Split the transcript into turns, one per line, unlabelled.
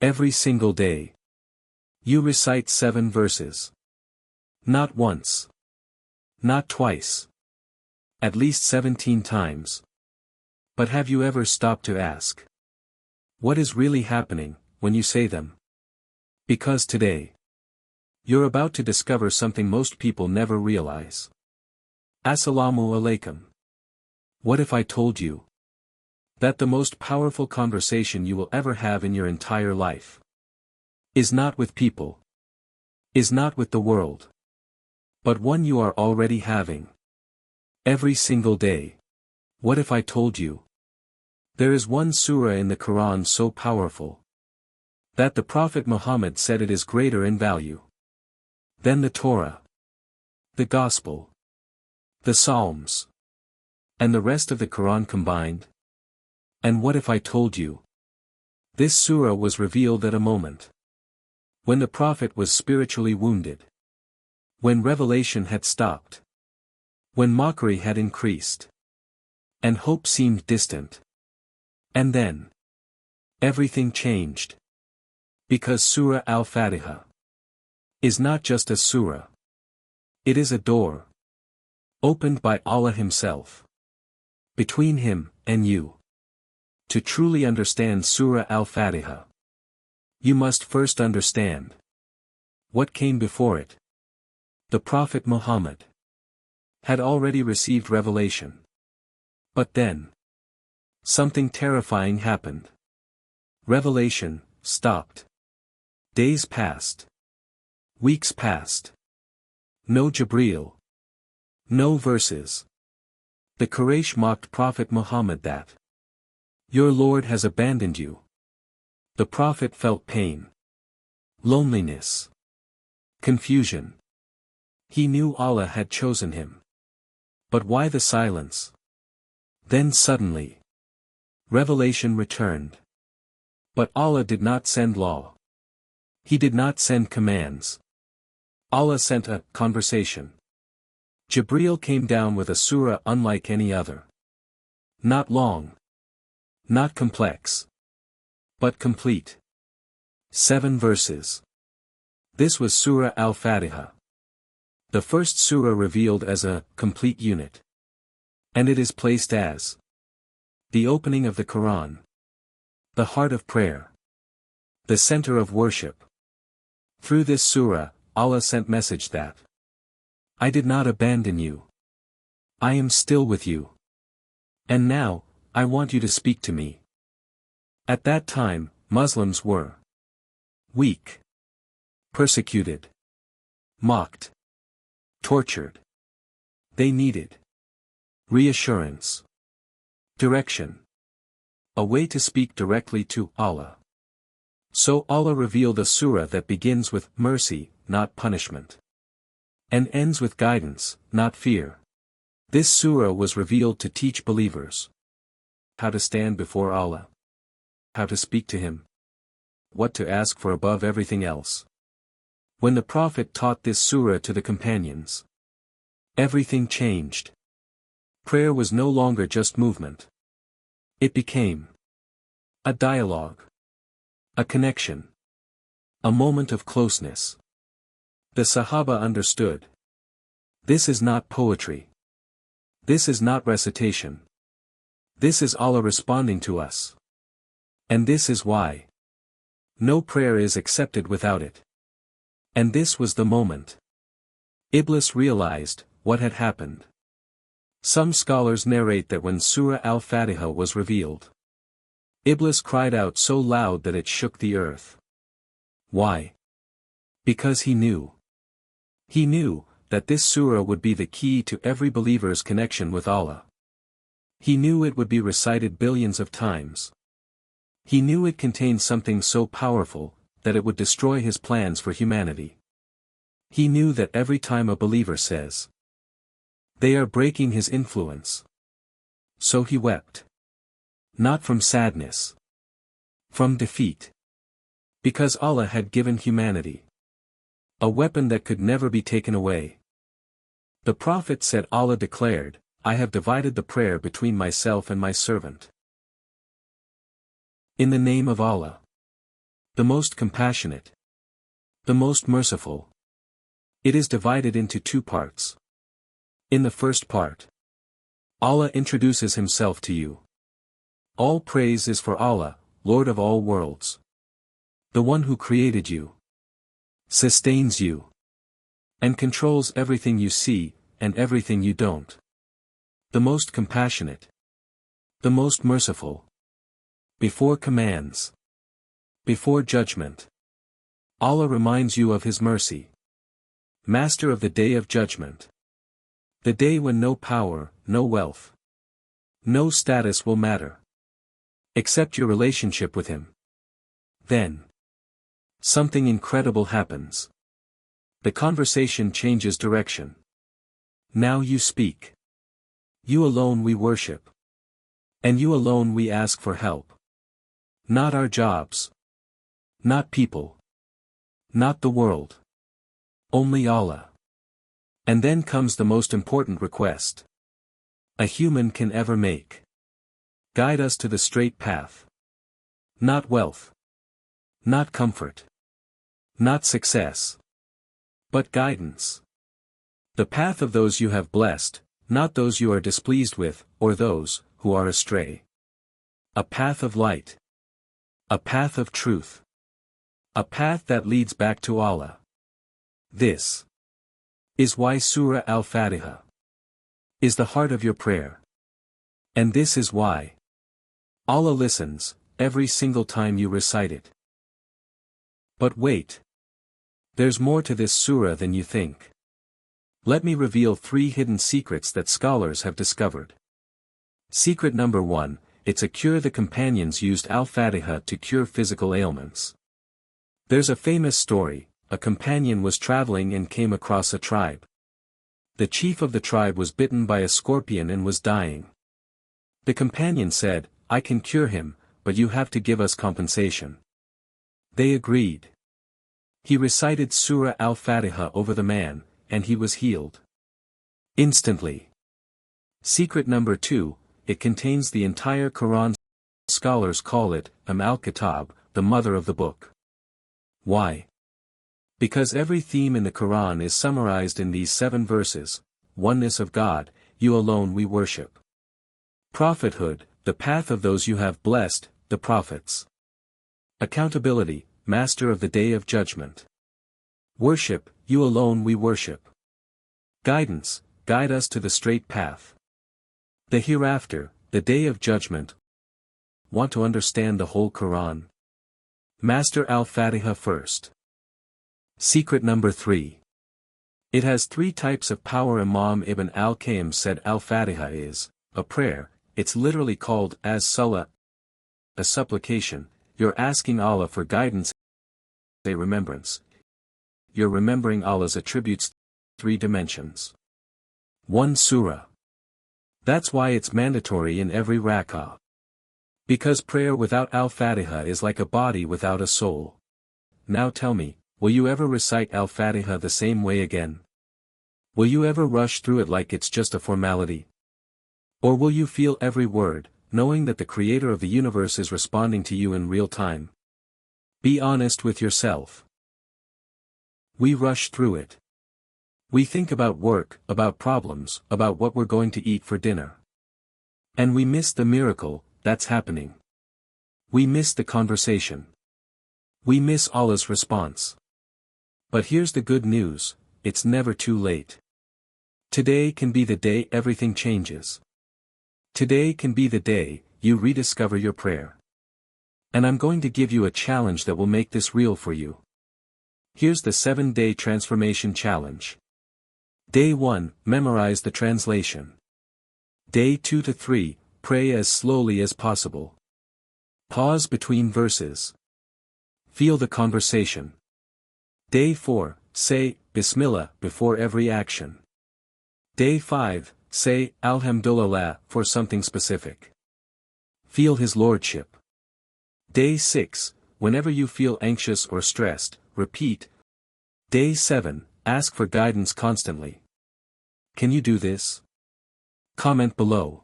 Every single day. You recite 7 verses. Not once. Not twice. At least 17 times. But have you ever stopped to ask, what is really happening when you say them? Because today, you're about to discover something most people never realize. Assalamu alaikum. What if I told you that the most powerful conversation you will ever have in your entire life is not with people, is not with the world, but one you are already having every single day? What if I told you there is one surah in the Qur'an so powerful that the Prophet Muhammad said it is greater in value than the Torah, the Gospel, the Psalms, and the rest of the Qur'an combined? And what if I told you this surah was revealed at a moment when the Prophet was spiritually wounded, when revelation had stopped, when mockery had increased, and hope seemed distant? And then everything changed. Because Surah Al-Fatihah is not just a surah. It is a door opened by Allah Himself between Him and you. To truly understand Surah Al-Fatihah, you must first understand what came before it. The Prophet Muhammad had already received revelation. But then something terrifying happened. Revelation stopped. Days passed. Weeks passed. No Jibreel. No verses. The Quraysh mocked Prophet Muhammad that your Lord has abandoned you. The Prophet felt pain, loneliness, confusion. He knew Allah had chosen him. But why the silence? Then suddenly, revelation returned. But Allah did not send law. He did not send commands. Allah sent a conversation. Jibreel came down with a surah unlike any other. Not long. Not complex. But complete. 7 verses. This was Surah Al-Fatihah. The first surah revealed as a complete unit. And it is placed as the opening of the Qur'an, the heart of prayer, the center of worship. Through this surah, Allah sent message that I did not abandon you. I am still with you. And now, I want you to speak to me. At that time, Muslims were weak, persecuted, mocked, tortured. They needed reassurance, direction, a way to speak directly to Allah. So Allah revealed a surah that begins with mercy, not punishment, and ends with guidance, not fear. This surah was revealed to teach believers how to stand before Allah, how to speak to Him, what to ask for above everything else. When the Prophet taught this surah to the companions, everything changed. Prayer was no longer just movement. It became a dialogue, a connection, a moment of closeness. The Sahaba understood. This is not poetry. This is not recitation. This is Allah responding to us. And this is why no prayer is accepted without it. And this was the moment Iblis realized what had happened. Some scholars narrate that when Surah Al-Fatihah was revealed, Iblis cried out so loud that it shook the earth. Why? Because he knew. He knew that this surah would be the key to every believer's connection with Allah. He knew it would be recited billions of times. He knew it contained something so powerful that it would destroy his plans for humanity. He knew that every time a believer says, they are breaking his influence. So he wept. Not from sadness. From defeat. Because Allah had given humanity a weapon that could never be taken away. The Prophet said, Allah declared, I have divided the prayer between myself and my servant. In the name of Allah. the most compassionate, the most merciful. It is divided into two parts. In the first part, Allah introduces Himself to you. All praise is for Allah, Lord of all worlds. The one who created you, sustains you, and controls everything you see, and everything you don't. The most compassionate, the most merciful. Before commands, before judgment, Allah reminds you of His mercy. Master of the Day of Judgment. The day when no power, no wealth, no status will matter, except your relationship with Him. Then, something incredible happens. The conversation changes direction. Now you speak. You alone we worship. And you alone we ask for help. Not our jobs. Not people. Not the world. Only Allah. And then comes the most important request a human can ever make. Guide us to the straight path. Not wealth. Not comfort. Not success. But guidance. The path of those you have blessed, not those you are displeased with, or those who are astray. A path of light. A path of truth. A path that leads back to Allah. This is why Surah Al-Fatihah is the heart of your prayer. And this is why Allah listens every single time you recite it. But wait. There's more to this surah than you think. Let me reveal 3 hidden secrets that scholars have discovered. Secret number 1, it's a cure. The companions used Al-Fatihah to cure physical ailments. There's a famous story. A companion was traveling and came across a tribe. The chief of the tribe was bitten by a scorpion and was dying. The companion said, I can cure him, but you have to give us compensation. They agreed. He recited Surah Al-Fatihah over the man, and he was healed instantly. Secret number 2, it contains the entire Qur'an. Scholars call it Al-Kitab, the mother of the book. Why? Because every theme in the Qur'an is summarized in these 7 verses. Oneness of God, you alone we worship. Prophethood, the path of those you have blessed, the prophets. Accountability, Master of the Day of Judgment. Worship, you alone we worship. Guidance, guide us to the straight path. The hereafter, the Day of Judgment. Want to understand the whole Qur'an? Master Al-Fatihah first. Secret number 3. It has 3 types of power. Imam Ibn al-Qayyim said Al-Fatihah is a prayer. It's literally called as salah, a supplication. You're asking Allah for guidance, a remembrance. You're remembering Allah's attributes, 3 dimensions. 1 surah. That's why it's mandatory in every rak'ah. Because prayer without Al-Fatihah is like a body without a soul. Now tell me, will you ever recite Al-Fatihah the same way again? Will you ever rush through it like it's just a formality? Or will you feel every word, knowing that the Creator of the universe is responding to you in real time? Be honest with yourself. We rush through it. We think about work, about problems, about what we're going to eat for dinner. And we miss the miracle that's happening. We miss the conversation. We miss Allah's response. But here's the good news, it's never too late. Today can be the day everything changes. Today can be the day you rediscover your prayer. And I'm going to give you a challenge that will make this real for you. Here's the 7-day transformation challenge. Day 1, memorize the translation. Day 2 to 3, pray as slowly as possible. Pause between verses. Feel the conversation. Day 4, say Bismillah before every action. Day 5, say Alhamdulillah for something specific. Feel His Lordship. Day 6, whenever you feel anxious or stressed, repeat. Day 7, ask for guidance constantly. Can you do this? Comment below.